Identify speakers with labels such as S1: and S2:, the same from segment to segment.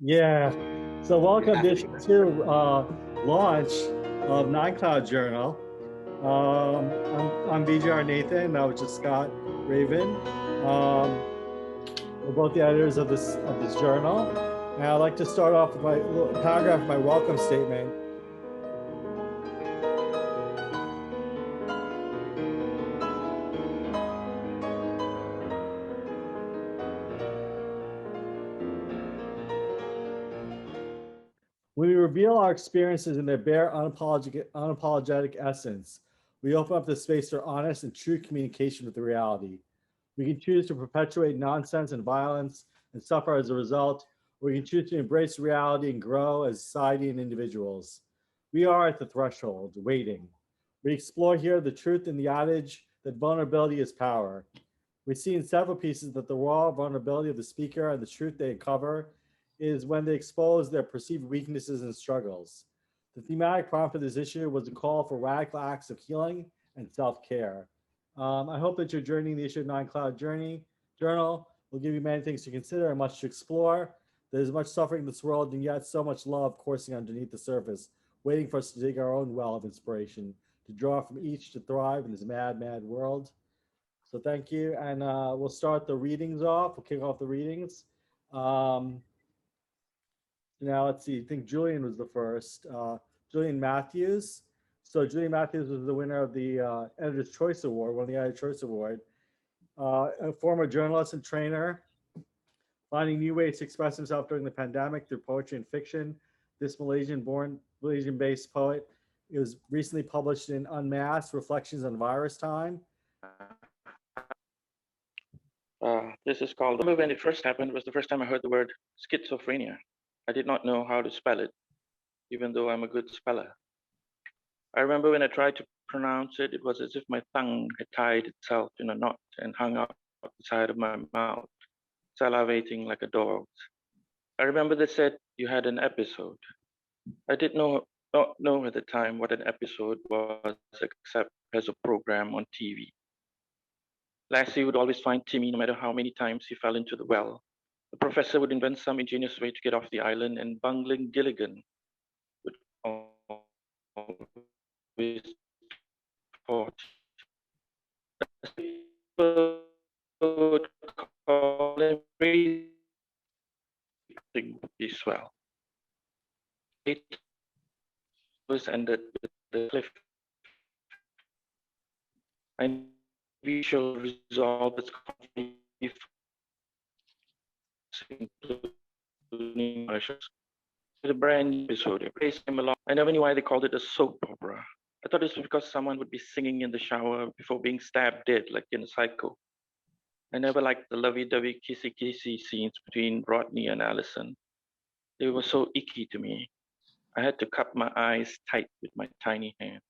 S1: Yeah. So welcome this to launch of Nine Cloud Journal. I'm BJR Nathan, which is Scott Raven. We're both the editors of this journal. And I'd like to start off with my little paragraph of my welcome statement. When we reveal our experiences in their bare, unapologetic essence, we open up the space for honest and true communication with the reality. We can choose to perpetuate nonsense and violence and suffer as a result, or we can choose to embrace reality and grow as society and individuals. We are at the threshold, waiting. We explore here the truth in the adage that vulnerability is power. We see in several pieces that the raw vulnerability of the speaker and the truth they uncover is when they expose their perceived weaknesses and struggles. The thematic prompt for this issue was a call for radical acts of healing and self-care. I hope that you're journeying the issue of Nine Cloud Journal will give you many things to consider and much to explore. There's much suffering in this world, and yet so much love coursing underneath the surface, waiting for us to dig our own well of inspiration, to draw from each to thrive in this mad, mad world. So thank you, and we'll start the readings off. We'll kick off the readings. Now let's see. I think Julian was the first. Julian Matthews. So Julian Matthews was the winner of the Editor's Choice Award, won the Editor's Choice Award. A former journalist and trainer, finding new ways to express himself during the pandemic through poetry and fiction. This Malaysian-based poet, it was recently published in Unmasked: Reflections on Virus Time.
S2: This is called, I remember when it first happened, it was the first time I heard the word schizophrenia. I did not know how to spell it, even though I'm a good speller. I remember when I tried to pronounce it, it was as if my tongue had tied itself in a knot and hung out the side of my mouth, salivating like a dog's. I remember they said you had an episode. I did not know at the time what an episode was, except as a program on TV. Lassie would always find Timmy no matter how many times he fell into the well. The professor would invent some ingenious way to get off the island, and bungling Gilligan would always thought would call him everything would be swell. It was ended with the cliff. And we shall resolve its conflict, including the brand new episode. I never knew why they called it a soap opera. I thought it was because someone would be singing in the shower before being stabbed dead, like in Psycho. I never liked the lovey-dovey kissy-kissy scenes between Rodney and Allison. They were so icky to me. I had to cup my eyes tight with my tiny hand.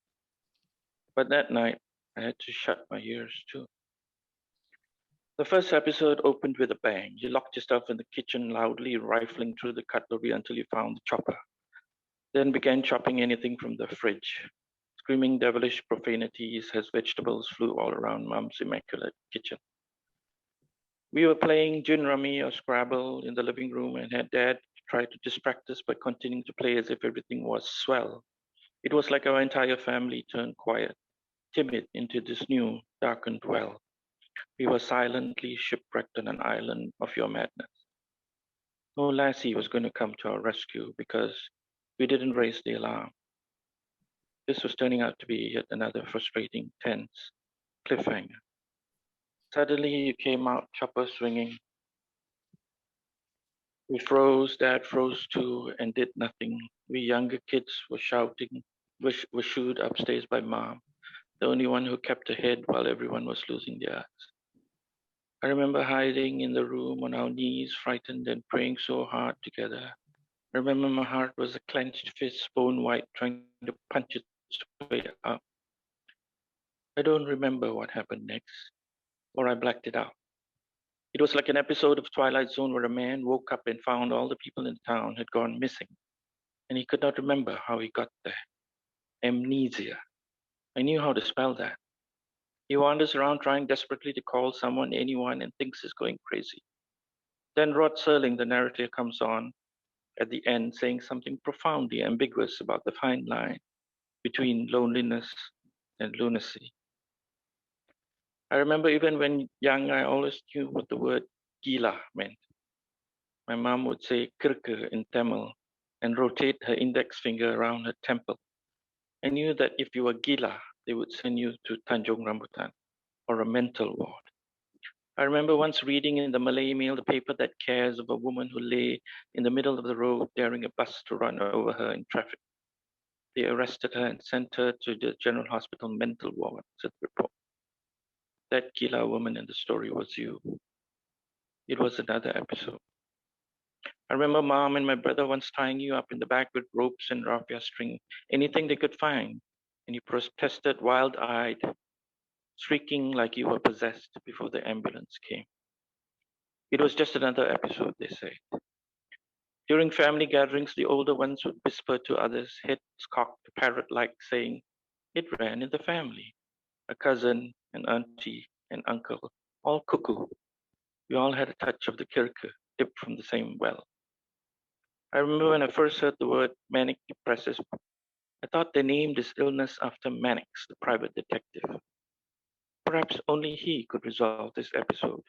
S2: But that night, I had to shut my ears too. The first episode opened with a bang. You locked yourself in the kitchen loudly, rifling through the cutlery until you found the chopper. Then began chopping anything from the fridge, screaming devilish profanities as vegetables flew all around Mom's immaculate kitchen. We were playing gin rummy or Scrabble in the living room and had Dad try to distract us by continuing to play as if everything was swell. It was like our entire family turned quiet, timid into this new, darkened well. We were silently shipwrecked on an island of your madness. No Lassie was going to come to our rescue because we didn't raise the alarm. This was turning out to be yet another frustrating, tense cliffhanger. Suddenly you came out, chopper swinging. We froze, Dad froze too, and did nothing. We younger kids were shouting, were shooed upstairs by Mom, the only one who kept ahead while everyone was losing theirs. I remember hiding in the room on our knees, frightened and praying so hard together. I remember my heart was a clenched fist, bone white, trying to punch its way up. I don't remember what happened next, or I blacked it out. It was like an episode of Twilight Zone where a man woke up and found all the people in town had gone missing, and he could not remember how he got there. Amnesia. I knew how to spell that. He wanders around trying desperately to call someone, anyone, and thinks he's going crazy. Then Rod Serling, the narrator, comes on, at the end saying something profoundly ambiguous about the fine line between loneliness and lunacy. I remember even when young, I always knew what the word gila meant. My mom would say kirke in Tamil and rotate her index finger around her temple. I knew that if you were gila, they would send you to Tanjung Rambutan or a mental ward. I remember once reading in the Malay Mail the paper that cares of a woman who lay in the middle of the road daring a bus to run over her in traffic. They arrested her and sent her to the General Hospital mental ward, said the report. That gila woman in the story was you. It was another episode. I remember mom and my brother once tying you up in the back with ropes and raffia string, anything they could find, and you protested wild-eyed, shrieking like you were possessed before the ambulance came. It was just another episode, they say. During family gatherings, the older ones would whisper to others, heads cocked parrot-like, saying, "It ran in the family." A cousin, an auntie, an uncle, all cuckoo. We all had a touch of the kirke, dipped from the same well. I remember when I first heard the word manic depressive, I thought they named this illness after Mannix, the private detective. Perhaps only he could resolve this episode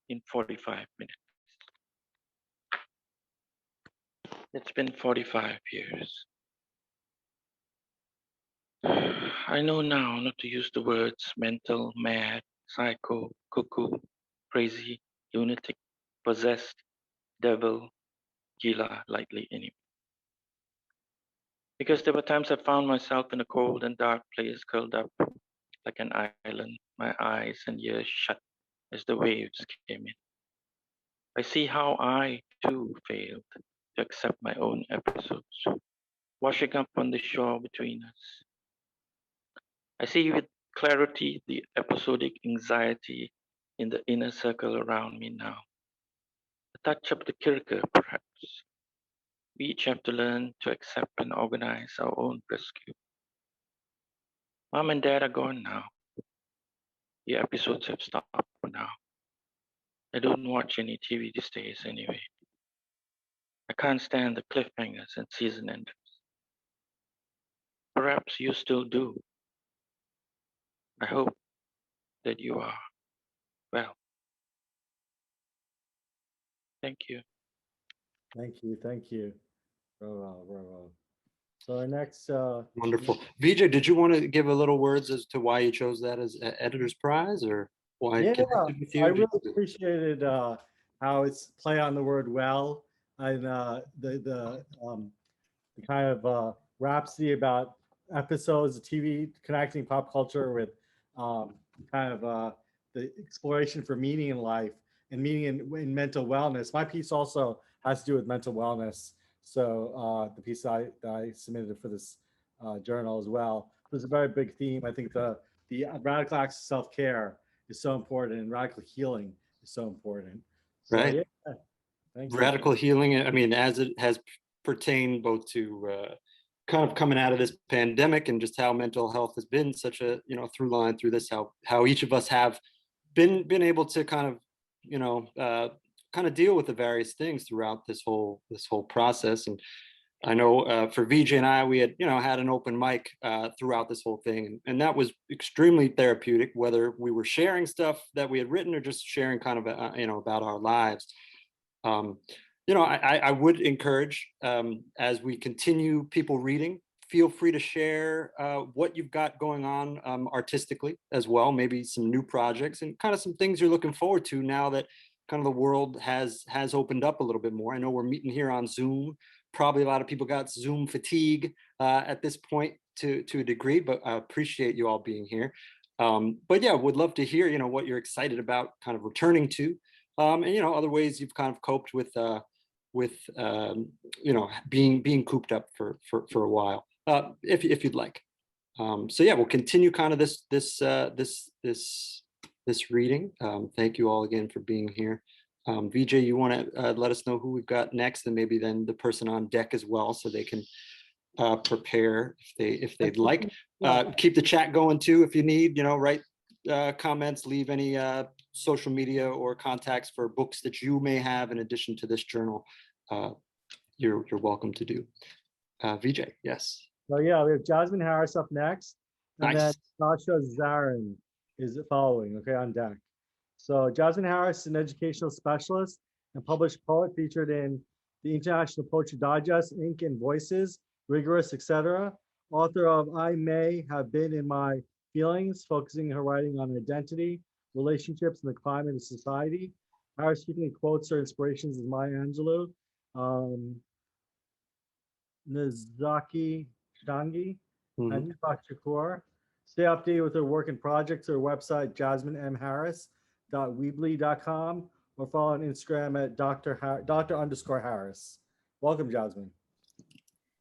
S2: in 45 minutes. It's been 45 years. I know now not to use the words mental, mad, psycho, cuckoo, crazy, lunatic, possessed, devil, gila lightly anymore. Because there were times I found myself in a cold and dark place, curled up like an island, my eyes and ears shut as the waves came in. I see how I too failed to accept my own episodes, washing up on the shore between us. I see with clarity the episodic anxiety in the inner circle around me now. A touch of the kirke, perhaps. We each have to learn to accept and organize our own rescue. Mom and Dad are gone now. The episodes have stopped for now. I don't watch any TV these days anyway. I can't stand the cliffhangers and season enders. Perhaps you still do. I hope that you are well. Thank you.
S1: Thank you. Thank you. Bravo, bravo. So our next
S3: Wonderful. Vijay, did you want to give a little words as to why you chose that as editor's prize, or why it connected with you?
S1: I really appreciated how it's play on the word well, and the kind of rhapsody about episodes of TV connecting pop culture with kind of the exploration for meaning in life and meaning in mental wellness. My piece also has to do with mental wellness. So the piece that I submitted for this journal as well. There's a very big theme. I think the radical acts of self-care is so important, and radical healing is so important. So,
S3: Right.
S1: Yeah, thank you.
S3: Radical healing. I mean, as it has pertained both to kind of coming out of this pandemic and just how mental health has been such a through line through this, how each of us have been able to kind of kind of deal with the various things throughout this whole process. And I know for Vijay and I, we had had an open mic throughout this whole thing, and that was extremely therapeutic. Whether we were sharing stuff that we had written or just sharing kind of about our lives. I would encourage as we continue people reading, feel free to share what you've got going on artistically as well, maybe some new projects and kind of some things you're looking forward to now that kind of the world has opened up a little bit more. I know we're meeting here on Zoom. Probably a lot of people got Zoom fatigue at this point to a degree, but I appreciate you all being here. But yeah, would love to hear what you're excited about kind of returning to, and other ways you've kind of coped with being cooped up for a while, if you'd like. So yeah, we'll continue kind of this reading. Thank you all again for being here. Vijay, you want to let us know who we've got next, and maybe then the person on deck as well, so they can prepare if they'd like. Keep the chat going too if you need. Write comments, leave any social media or contacts for books that you may have in addition to this journal. you're welcome to do. VJ, yes.
S1: So yeah, we have Jasmine Harris up next, and then
S3: Nice.
S1: Sasha Zarin is following, okay, on deck. So Jasmine Harris is an educational specialist and published poet featured in the International Poetry Digest, Ink and Voices, Rigorous, etc. Author of I May Have Been in My Feelings, focusing her writing on identity, relationships, and the climate of society. Harris frequently quotes her inspirations as Maya Angelou, Nizaki Shangi,
S3: Mhm.
S1: and Tupac Shakur. Stay updated with her work and projects. Her website, jasminemharris.weebly.com, or follow on Instagram at Dr. _Harris. Welcome, Jasmine.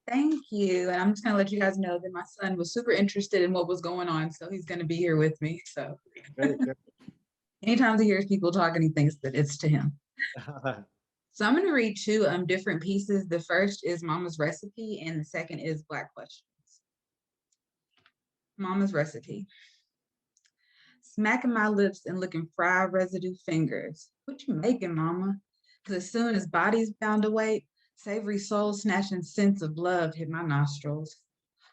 S4: Thank you. And I'm just gonna let you guys know that my son was super interested in what was going on, so he's gonna be here with me. So
S1: Great, great.
S4: anytime he hears people talking, he thinks that it's to him. So I'm gonna read two different pieces. The first is Mama's Recipe, and the second is Black Questions. Mama's Recipe. Smacking my lips and licking fried residue fingers. What you making, Mama? Because as soon as bodies bound to wait, savory soul snatching scents of love hit my nostrils.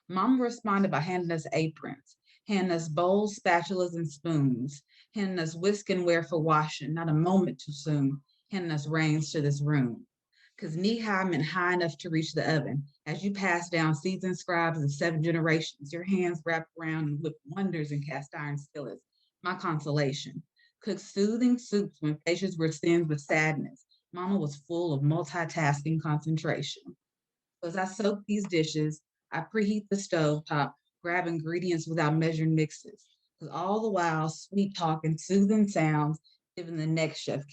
S4: Mama responded by handing us aprons, handing us bowls, spatulas, and spoons, handing us whisk and wear for washing, not a moment too soon, handing us reins to this room. Because knee-high meant high enough to reach the oven. As you pass down seasoned scribes of 7 generations, your hands wrapped around and whip wonders in cast iron skillets. My consolation. Cooked soothing soups when faces were sins with sadness. Mama was full of multitasking concentration. So as I soak these dishes, I preheat the stove top, grab ingredients without measured mixes. Because all the while, sweet talk and soothing sounds giving the next chef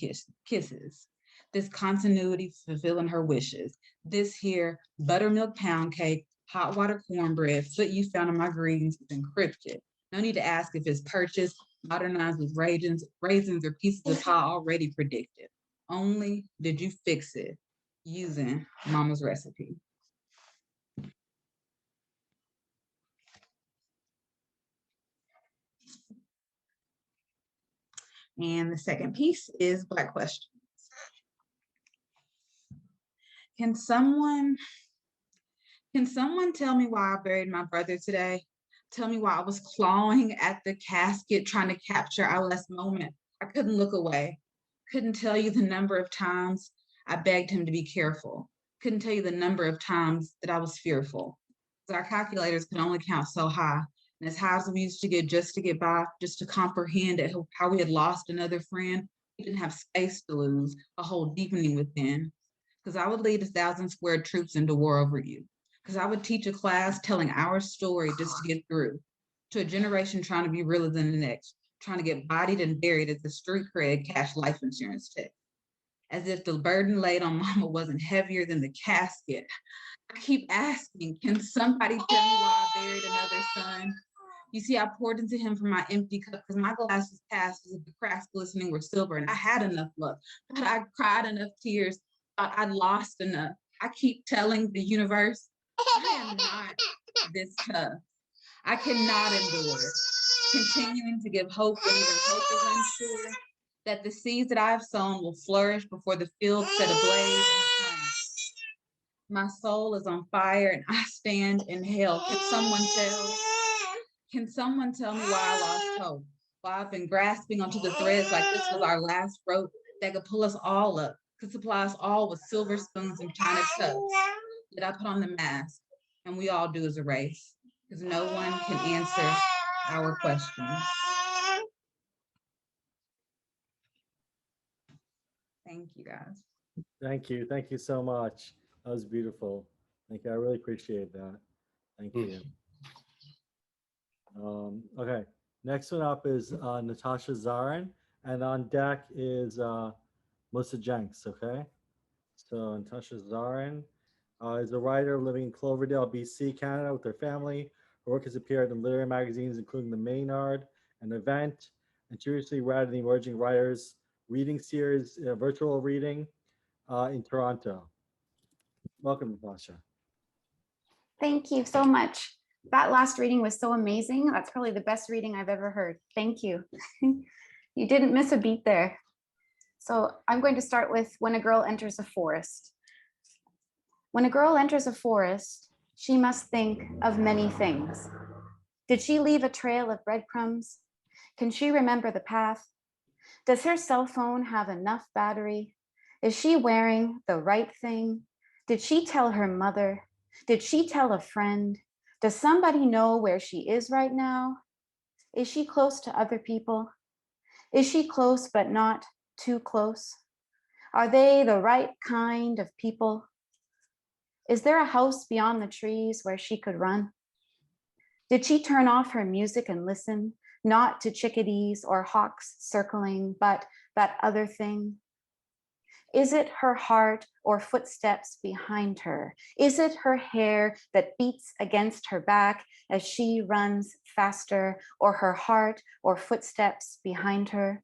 S4: kisses. This continuity fulfilling her wishes. This here buttermilk pound cake, hot water cornbread, foot you found in my greetings is encrypted. No need to ask if it's purchased, modernized with raisins or pieces of pie already predicted. Only did you fix it using Mama's Recipe. And the second piece is Black Questions. Can someone tell me why I buried my brother today? Tell me why I was clawing at the casket trying to capture our last moment. I couldn't look away. Couldn't tell you the number of times I begged him to be careful. Couldn't tell you the number of times that I was fearful. Because our calculators could only count so high. And as high as we used to get just to get by, just to comprehend how we had lost another friend, we didn't have space to lose, a whole deepening within. Because I would lead 1,000 square troops into war over you. Because I would teach a class telling our story just to get through. To a generation trying to be realer than the next, trying to get bodied and buried as the street cred cash life insurance check. As if the burden laid on Mama wasn't heavier than the casket. I keep asking, can somebody tell me why I buried another son? You see, I poured into him from my empty cup because my glass was past as if the cracks glistening were silver, and I had enough luck. But I cried enough tears, thought I'd lost enough. I keep telling the universe, I am not this tough. I cannot endure continuing to give hope when even hope is unsure, that the seeds that I've sown will flourish before the field set ablaze in flame. My soul is on fire and I stand in hell. Can someone tell me why I lost hope? Why I've been grasping onto the threads like this was our last rope that could pull us all up, could supply us all with silver spoons and china cups. That I put on the mask and we all do as a race, because no one can answer our questions. Thank you, guys.
S1: Thank you. Thank you so much. That was beautiful. Thank you. I really appreciate that. Thank you. Okay. Next one up is Natasha Zarin, and on deck is Melissa Jenks. Okay. So Natasha Zarin is a writer living in Cloverdale, BC, Canada, with her family. Her work has appeared in literary magazines, including The Maynard and Event, and she recently read the Emerging Writers Reading Series, virtual reading in Toronto. Welcome, Natasha.
S5: Thank you so much. That last reading was so amazing. That's probably the best reading I've ever heard. Thank you. You didn't miss a beat there. So I'm going to start with When a Girl Enters a Forest. When a girl enters a forest, she must think of many things. Did she leave a trail of breadcrumbs? Can she remember the path? Does her cell phone have enough battery? Is she wearing the right thing? Did she tell her mother? Did she tell a friend? Does somebody know where she is right now? Is she close to other people? Is she close but not too close? Are they the right kind of people? Is there a house beyond the trees where she could run? Did she turn off her music and listen, not to chickadees or hawks circling, but that other thing? Is it her heart or footsteps behind her? Is it her hair that beats against her back as she runs faster, or her heart or footsteps behind her?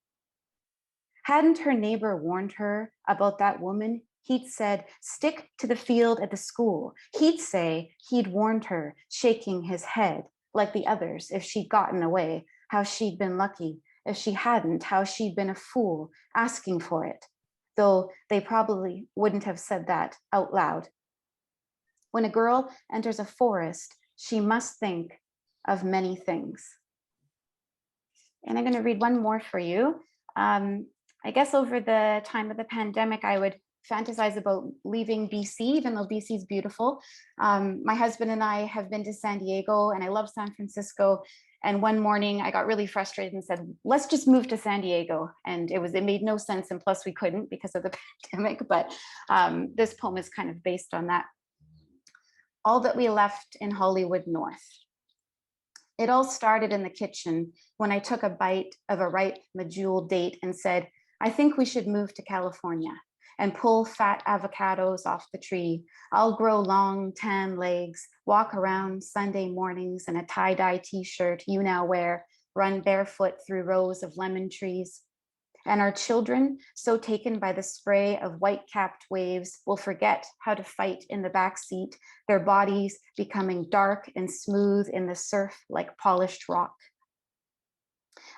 S5: Hadn't her neighbor warned her about that woman? He'd said, stick to the field at the school. He'd say he'd warned her, shaking his head like the others if she'd gotten away, how she'd been lucky. If she hadn't, how she'd been a fool asking for it, though they probably wouldn't have said that out loud. When a girl enters a forest, she must think of many things. And I'm going to read one more for you. I guess over the time of the pandemic, I would fantasize about leaving BC, even though BC is beautiful. My husband and I have been to San Diego, and I love San Francisco. And one morning I got really frustrated and said, let's just move to San Diego. And it made no sense. And plus we couldn't because of the pandemic, but this poem is kind of based on that. All that we left in Hollywood North. It all started in the kitchen when I took a bite of a ripe medjool date and said, I think we should move to California and pull fat avocados off the tree. I'll grow long tan legs, walk around Sunday mornings in a tie-dye t-shirt you now wear, run barefoot through rows of lemon trees. And our children, so taken by the spray of white-capped waves, will forget how to fight in the backseat, their bodies becoming dark and smooth in the surf like polished rock.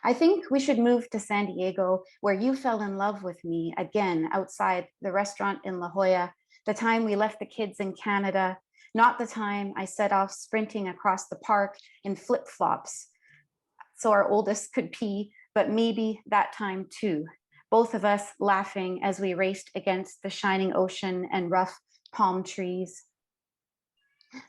S5: I think we should move to San Diego, where you fell in love with me again outside the restaurant in La Jolla, the time we left the kids in Canada, not the time I set off sprinting across the park in flip-flops so our oldest could pee, but maybe that time too, both of us laughing as we raced against the shining ocean and rough palm trees.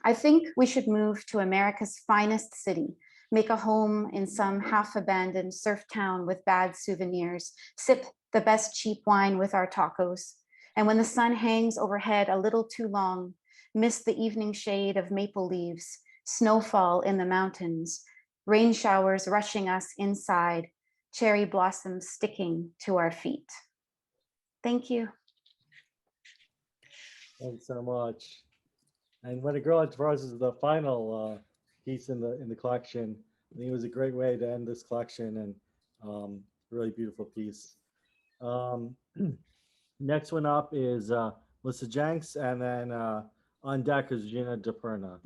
S5: I think we should move to America's finest city, make a home in some half-abandoned surf town with bad souvenirs, sip the best cheap wine with our tacos, and when the sun hangs overhead a little too long, miss the evening shade of maple leaves, snowfall in the mountains, rain showers rushing us inside, cherry blossoms sticking to our feet. Thank you.
S1: Thanks so much. And When a Girl Enters a Forest is the final piece in the collection. I think it was a great way to end this collection, and really beautiful piece. Next one up is Melissa Jenks, and then on deck is Gina DePerna.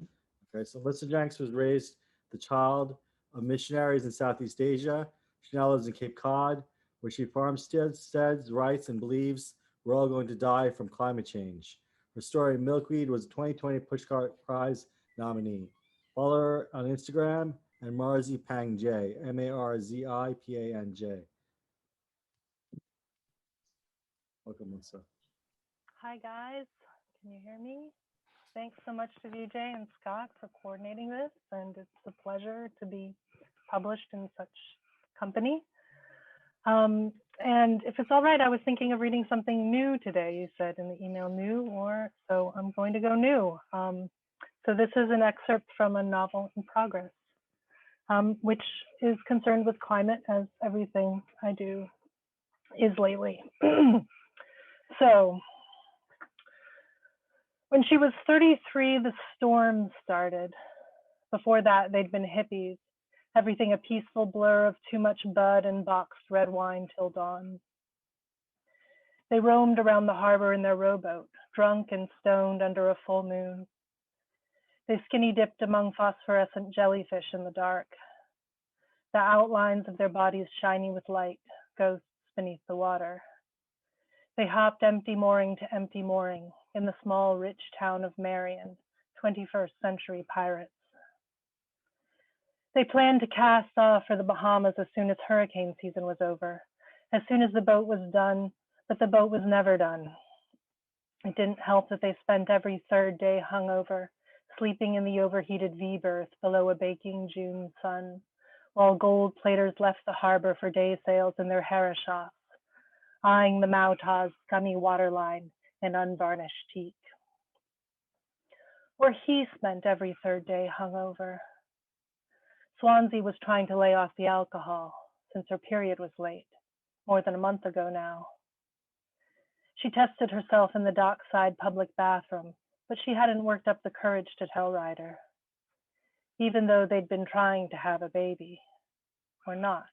S1: Okay, so Melissa Jenks was raised the child of missionaries in Southeast Asia. She now lives in Cape Cod, where she farmsteads, writes, and believes we're all going to die from climate change. Her story, Milkweed, was a 2020 Pushcart Prize nominee. Follow her on Instagram and Marzi Pang J, MARZIPANJ. Welcome, Melissa.
S6: Hi, guys. Can you hear me? Thanks so much to VJ and Scott for coordinating this, and it's a pleasure to be published in such company. And if it's all right, I was thinking of reading something new today. You said in the email new, so I'm going to go new. So this is an excerpt from a novel in progress, which is concerned with climate, as everything I do is lately. So when she was 33, the storm started. Before that, they'd been hippies, everything a peaceful blur of too much bud and boxed red wine till dawn. They roamed around the harbor in their rowboat, drunk and stoned under a full moon. They skinny dipped among phosphorescent jellyfish in the dark, the outlines of their bodies shiny with light, ghosts beneath the water. They hopped empty mooring to empty mooring, in the small, rich town of Marion, 21st century pirates. They planned to cast off for the Bahamas as soon as hurricane season was over, as soon as the boat was done, but the boat was never done. It didn't help that they spent every third day hungover, sleeping in the overheated V berth below a baking June sun, while gold platers left the harbor for day sails in their harashas, eyeing the Mautau's scummy waterline and unvarnished teak. Or he spent every third day hungover. Swansea was trying to lay off the alcohol since her period was late, more than a month ago now. She tested herself in the dockside public bathroom, but she hadn't worked up the courage to tell Ryder, even though they'd been trying to have a baby, or not.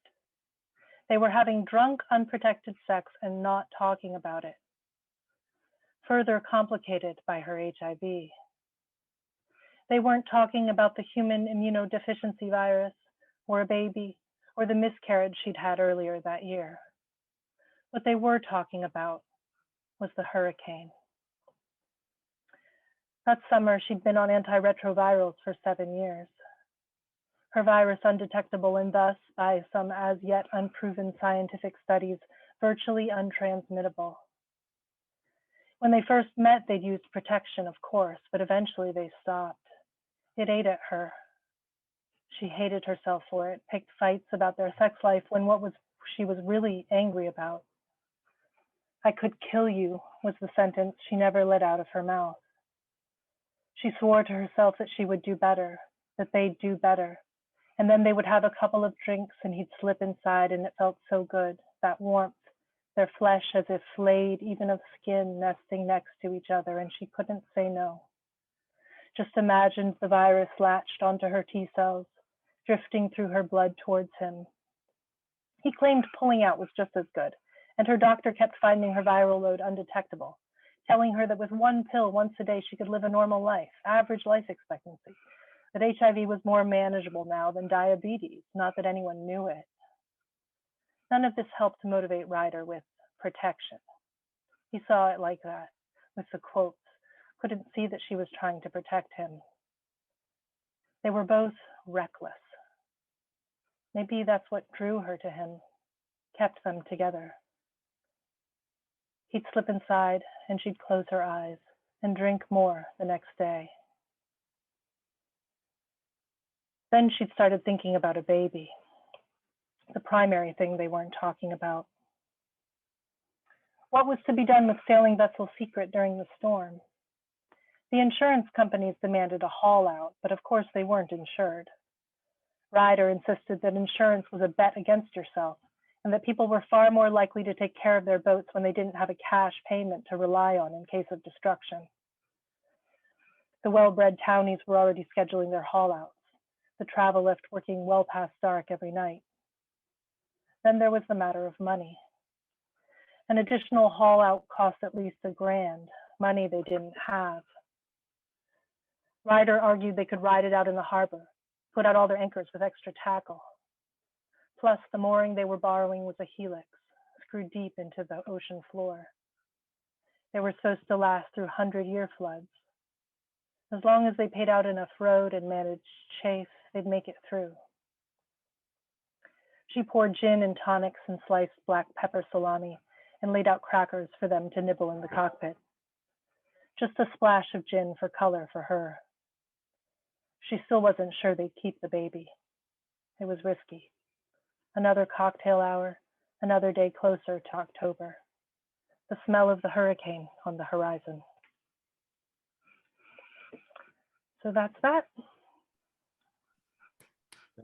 S6: They were having drunk, unprotected sex and not talking about it, further complicated by her HIV. They weren't talking about the human immunodeficiency virus, or a baby, or the miscarriage she'd had earlier that year. What they were talking about was the hurricane. That summer, she'd been on antiretrovirals for 7 years. Her virus undetectable and thus, by some as yet unproven scientific studies, virtually untransmittable. When they first met, they'd used protection, of course, but eventually they stopped. It ate at her. She hated herself for it, picked fights about their sex life when she was really angry about. "I could kill you," was the sentence she never let out of her mouth. She swore to herself that she would do better, that they'd do better. And then they would have a couple of drinks and he'd slip inside and it felt so good, that warmth, their flesh as if flayed, even of skin, nesting next to each other, and she couldn't say no. Just imagined the virus latched onto her T cells, drifting through her blood towards him. He claimed pulling out was just as good, and her doctor kept finding her viral load undetectable, telling her that with one pill once a day she could live a normal life, average life expectancy, that HIV was more manageable now than diabetes, not that anyone knew it. None of this helped motivate Ryder with protection. He saw it like that, with the quotes, couldn't see that she was trying to protect him. They were both reckless. Maybe that's what drew her to him, kept them together. He'd slip inside and she'd close her eyes and drink more the next day. Then she'd started thinking about a baby, the primary thing they weren't talking about. What was to be done with sailing vessel Secret during the storm? The insurance companies demanded a haul out, but of course they weren't insured. Ryder insisted that insurance was a bet against yourself, and that people were far more likely to take care of their boats when they didn't have a cash payment to rely on in case of destruction. The well-bred townies were already scheduling their haul-outs, the travel lift working well past dark every night. Then there was the matter of money. An additional haul-out cost at least $1,000, money they didn't have. Ryder argued they could ride it out in the harbor, put out all their anchors with extra tackle. Plus, the mooring they were borrowing was a helix, screwed deep into the ocean floor. They were supposed to last through 100-year floods. As long as they paid out enough road and managed chafe, they'd make it through. She poured gin and tonics and sliced black pepper salami and laid out crackers for them to nibble in the cockpit. Just a splash of gin for color for her. She still wasn't sure they'd keep the baby. It was risky. Another cocktail hour, another day closer to October. The smell of the hurricane on the horizon. So that's that.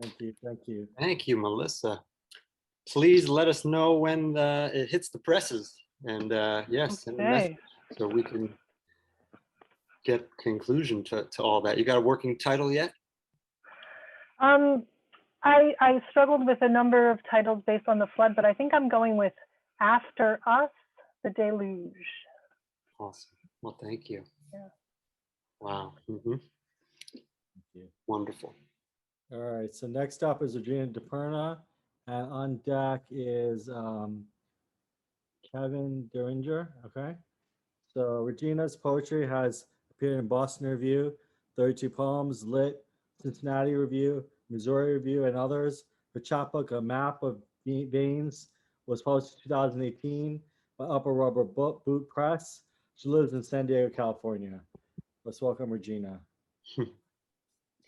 S1: Thank you. Thank you.
S3: Thank you, Melissa. Please let us know when it hits the presses, and yes, send a message so we can get conclusion to all that. You got a working title yet?
S6: I struggled with a number of titles based on the flood, but I think I'm going with After Us, The Deluge.
S3: Awesome. Well, thank you.
S6: Yeah.
S3: Wow.
S1: Thank you.
S3: Wonderful.
S1: All right. So next up is Regina DePerna, and on deck is Kevin Deringer. Okay. So Regina's poetry has appeared in Boston Review, 32 Poems, Lit, Cincinnati Review, Missouri Review, and others. Her chapbook, A Map of Veins, was published in 2018 by Upper Rubber Boot Press. She lives in San Diego, California. Let's welcome Regina.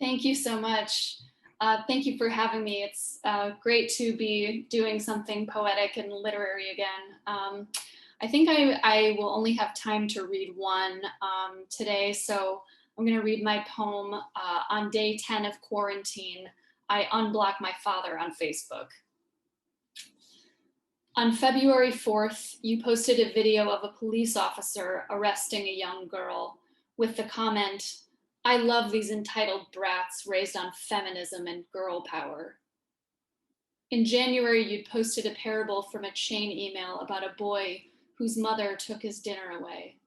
S7: Thank you so much. Thank you for having me. It's great to be doing something poetic and literary again. I think I will only have time to read one today, so I'm going to read my poem on day 10 of quarantine. I unblocked my father on Facebook. On February 4th, you posted a video of a police officer arresting a young girl with the comment, "I love these entitled brats raised on feminism and girl power." In January, you'd posted a parable from a chain email about a boy whose mother took his dinner away.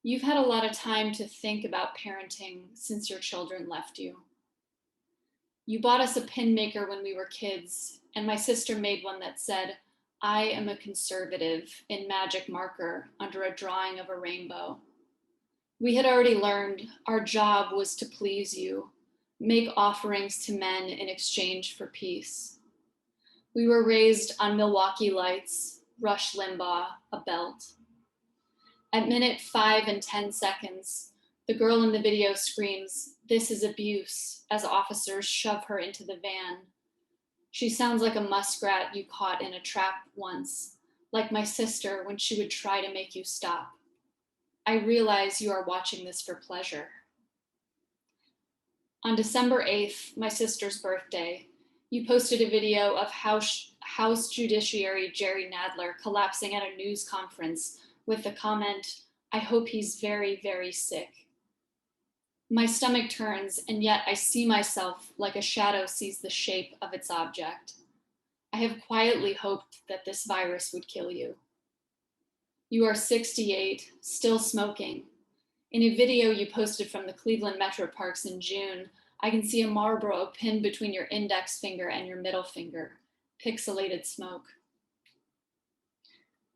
S7: You've had a lot of time to think about parenting since your children left you. You bought us a pin maker when we were kids, and my sister made one that said, "I am a conservative," in magic marker under a drawing of a rainbow. We had already learned our job was to please you, make offerings to men in exchange for peace. We were raised on Milwaukee Lights, Rush Limbaugh, a belt. At minute 5 and 10 seconds, the girl in the video screams, "This is abuse," as officers shove her into the van. She sounds like a muskrat you caught in a trap once, like my sister when she would try to make you stop. I realize you are watching this for pleasure. On December 8th, my sister's birthday, you posted a video of House Judiciary Jerry Nadler collapsing at a news conference with the comment, "I hope he's very, very sick." My stomach turns, and yet I see myself like a shadow sees the shape of its object. I have quietly hoped that this virus would kill you. You are 68, still smoking. In a video you posted from the Cleveland Metro Parks in June, I can see a Marlboro pinned between your index finger and your middle finger, pixelated smoke.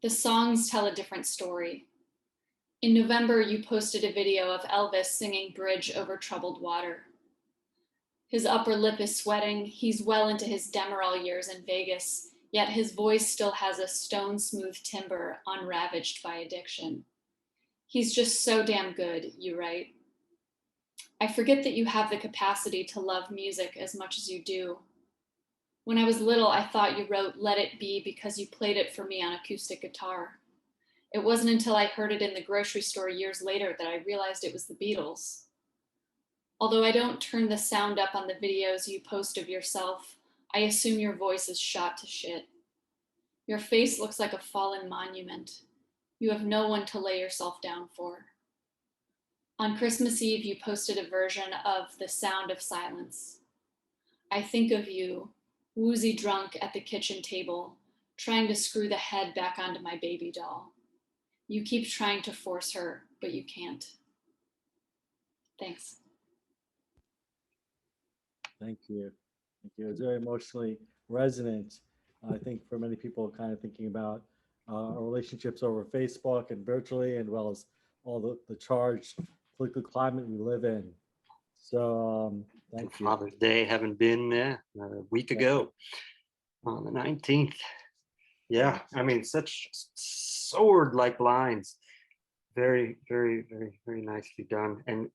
S7: The songs tell a different story. In November, you posted a video of Elvis singing Bridge Over Troubled Water. His upper lip is sweating. He's well into his Demerol years in Vegas, yet his voice still has a stone smooth timbre unravaged by addiction. He's just so damn good, you write. I forget that you have the capacity to love music as much as you do. When I was little, I thought you wrote Let It Be because you played it for me on acoustic guitar. It wasn't until I heard it in the grocery store years later that I realized it was the Beatles. Although I don't turn the sound up on the videos you post of yourself, I assume your voice is shot to shit. Your face looks like a fallen monument. You have no one to lay yourself down for. On Christmas Eve, you posted a version of The Sound of Silence. I think of you, woozy drunk at the kitchen table, trying to screw the head back onto my baby doll. You keep trying to force her, but you can't. Thanks.
S1: Thank you. Thank you. It's very emotionally resonant. I think for many people kind of thinking about our relationships over Facebook and virtually, and well as all the charged political climate we live in. So thank you.
S3: Father's Day having been a week ago on the 19th. Yeah, I mean, such sword-like lines. Very, very, very, very nicely done. And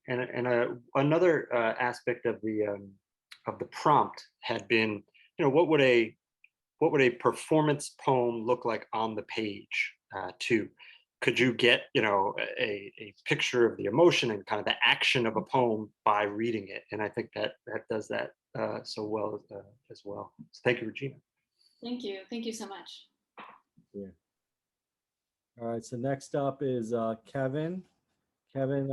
S3: another aspect of the prompt had been, what would a performance poem look like on the page too? Could you get, a picture of the emotion and kind of the action of a poem by reading it? And I think that does that so well as well. So thank you, Regina.
S7: Thank you. Thank you so much.
S1: Yeah. All right. So next up is Kevin. Kevin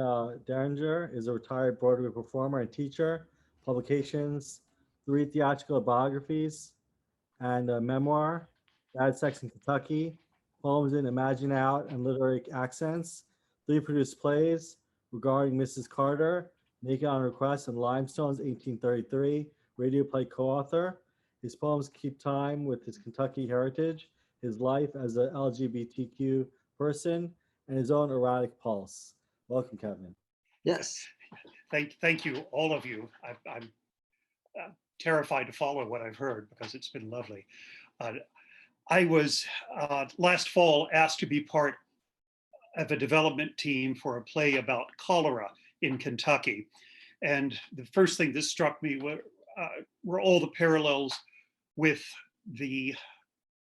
S1: Derringer is a retired Broadway performer and teacher. Publications: 3 theatrical biographies and a memoir, Bad Sex in Kentucky, poems in Imagine Out and Literary Accents, 3 produced plays: Regarding Mrs. Carter, Naked on Request, and Limestones, 1833, radio play co-author. His poems keep time with his Kentucky heritage, his life as a LGBTQ person, and his own erratic pulse. Welcome, Kevin.
S3: Yes.
S8: Thank you, all of you. I'm terrified to follow what I've heard because it's been lovely. I was last fall asked to be part of a development team for a play about cholera in Kentucky. And the first thing that struck me were all the parallels with the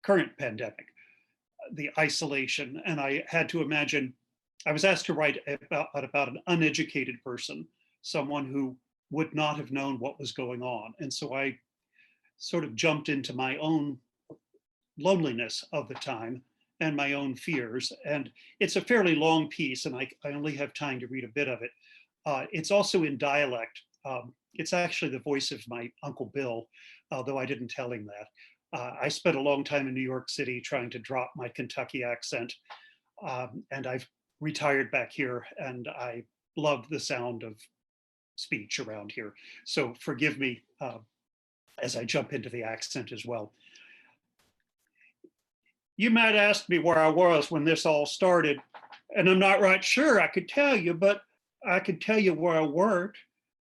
S8: current pandemic, the isolation. And I had to imagine, I was asked to write about an uneducated person, someone who would not have known what was going on. And so I sort of jumped into my own loneliness of the time and my own fears. And it's a fairly long piece, and I only have time to read a bit of it. It's also in dialect. It's actually the voice of my Uncle Bill, although I didn't tell him that. I spent a long time in New York City trying to drop my Kentucky accent, and I've retired back here, and I love the sound of speech around here. So forgive me as I jump into the accent as well. You might ask me where I was when this all started, and I'm not right sure I could tell you, but I could tell you where I worked.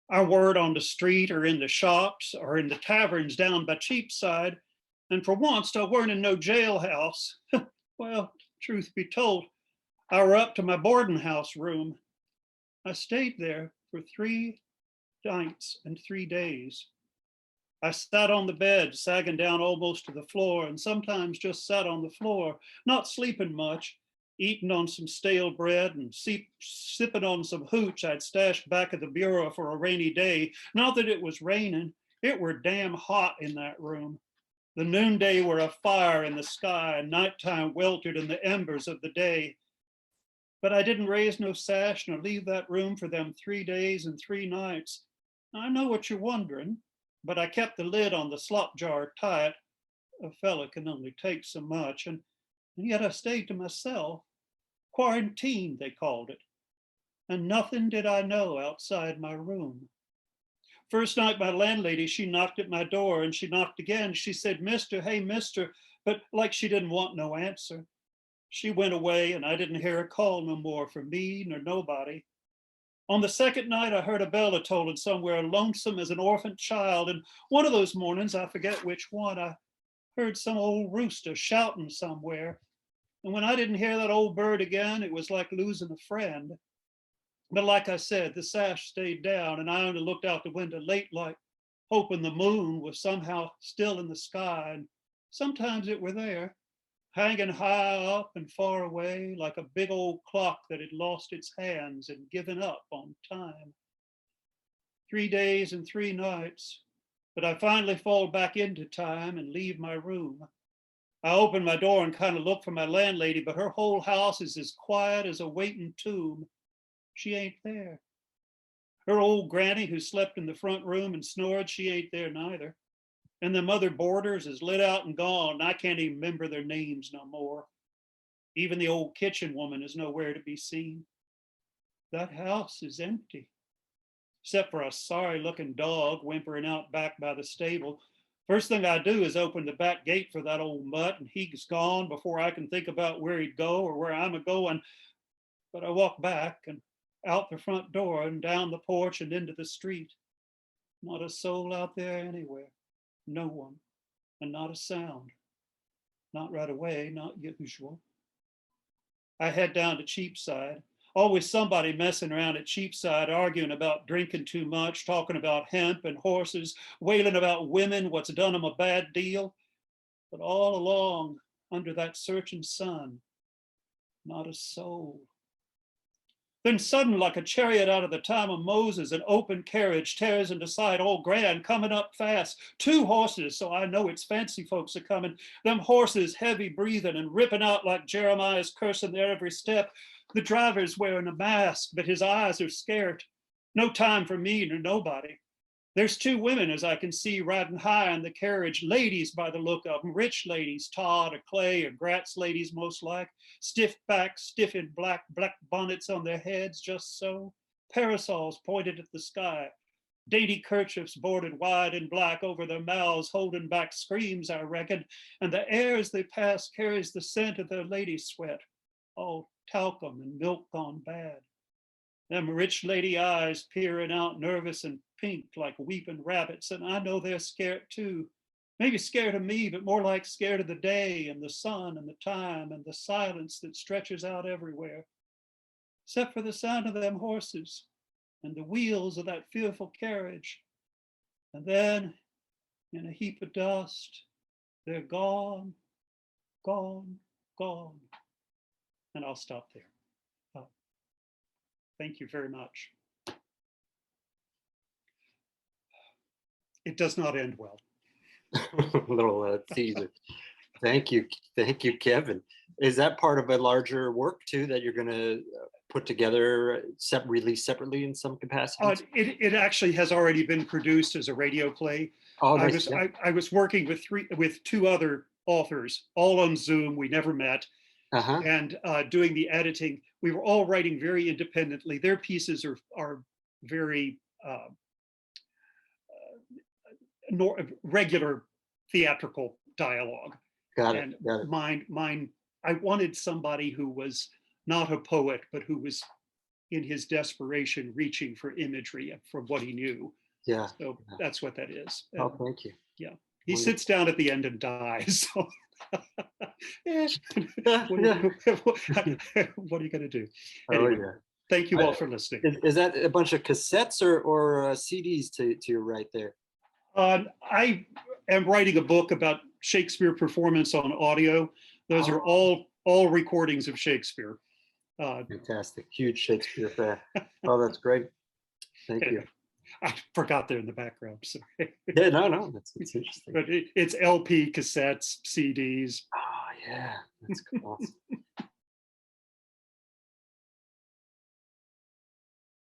S8: I worked on the street or in the shops or in the taverns down by Cheapside. And for once, I weren't in no jailhouse. Well, truth be told, I were up to my boarding house room. I stayed there for 3 nights and 3 days. I sat on the bed, sagging down almost to the floor, and sometimes just sat on the floor, not sleeping much, eating on some stale bread and sipping on some hooch I'd stashed back at the bureau for a rainy day. Not that it was raining, it were damn hot in that room. The noonday were a fire in the sky, and nighttime weltered in the embers of the day. But I didn't raise no sash nor leave that room for them 3 days and 3 nights. I know what you're wondering, but I kept the lid on the slop jar tight. A fella can only take so much, and yet I stayed to myself. Quarantine, they called it. And nothing did I know outside my room. First night, my landlady, she knocked at my door, and she knocked again. She said, "Mister, hey, mister," but like she didn't want no answer. She went away, and I didn't hear a call no more from me nor nobody. On the second night, I heard a bell a-tolling somewhere, lonesome as an orphaned child. And one of those mornings, I forget which one, I heard some old rooster shouting somewhere. And when I didn't hear that old bird again, it was like losing a friend. But like I said, the sash stayed down, and I only looked out the window late, like hoping the moon was somehow still in the sky. And sometimes it were there, hanging high up and far away, like a big old clock that had lost its hands and given up on time. 3 days and 3 nights, but I finally fall back into time and leave my room. I open my door and kind of look for my landlady, but her whole house is as quiet as a waiting tomb. She ain't there. Her old granny who slept in the front room and snored, she ain't there neither. And them other boarders is lit out and gone. I can't even remember their names no more. Even the old kitchen woman is nowhere to be seen. That house is empty, except for a sorry looking dog whimpering out back by the stable. First thing I do is open the back gate for that old mutt, and he's gone before I can think about where he'd go or where I'm a-going. But I walk back and out the front door and down the porch and into the street. Not a soul out there anywhere. No one, and not a sound. Not right away, not usual. I head down to Cheapside. Always somebody messing around at Cheapside, arguing about drinking too much, talking about hemp and horses, wailing about women, what's done them a bad deal. But all along, under that searching sun, not a soul. Then sudden, like a chariot out of the time of Moses, an open carriage tears into sight, all grand, coming up fast. 2 horses, so I know it's fancy folks are coming. Them horses heavy breathing and ripping out like Jeremiah's cursing their every step. The driver's wearing a mask, but his eyes are scared. No time for me nor nobody. There's 2 women, as I can see, riding high in the carriage, ladies by the look of them, rich ladies, Todd or Clay or Gratz ladies most like, stiff back, stiff in black bonnets on their heads, just so, parasols pointed at the sky, dainty kerchiefs bordered wide in black over their mouths, holding back screams, I reckon, and the air as they pass carries the scent of their lady sweat. Oh, talcum and milk gone bad. Them rich lady eyes peering out nervous and pink like weeping rabbits, and I know they're scared too. Maybe scared of me, but more like scared of the day and the sun and the time and the silence that stretches out everywhere. Except for the sound of them horses and the wheels of that fearful carriage. And then, in a heap of dust, they're gone, gone, gone. And I'll stop there. Thank you very much. It does not end well.
S3: Little teaser. Thank you, Kevin. Is that part of a larger work too that you're going to put together, release separately in some capacity?
S8: It actually has already been produced as a radio play.
S3: Oh, nice.
S8: I was working with two other authors, all on Zoom. We never met.
S3: Uh-huh.
S8: And doing the editing. We were all writing very independently. Their pieces are very regular theatrical dialogue.
S3: Got it.
S8: And
S3: Got it.
S8: mine, I wanted somebody who was not a poet, but who was in his desperation reaching for imagery from what he knew.
S3: Yeah.
S8: So that's what that is.
S3: Oh, thank you.
S8: Yeah. He sits down at the end and dies. So what are you going to do? Anyway, thank you all for listening.
S3: Is that a bunch of cassettes or CDs to your right there?
S8: I am writing a book about Shakespeare performance on audio. Those are all recordings of Shakespeare.
S3: Fantastic. Huge Shakespeare fan. Oh, that's great. Thank you.
S8: I forgot they're in the background. Sorry.
S3: Yeah, no, it's interesting.
S8: But it's LP, cassettes, CDs.
S3: Oh, yeah, that's awesome.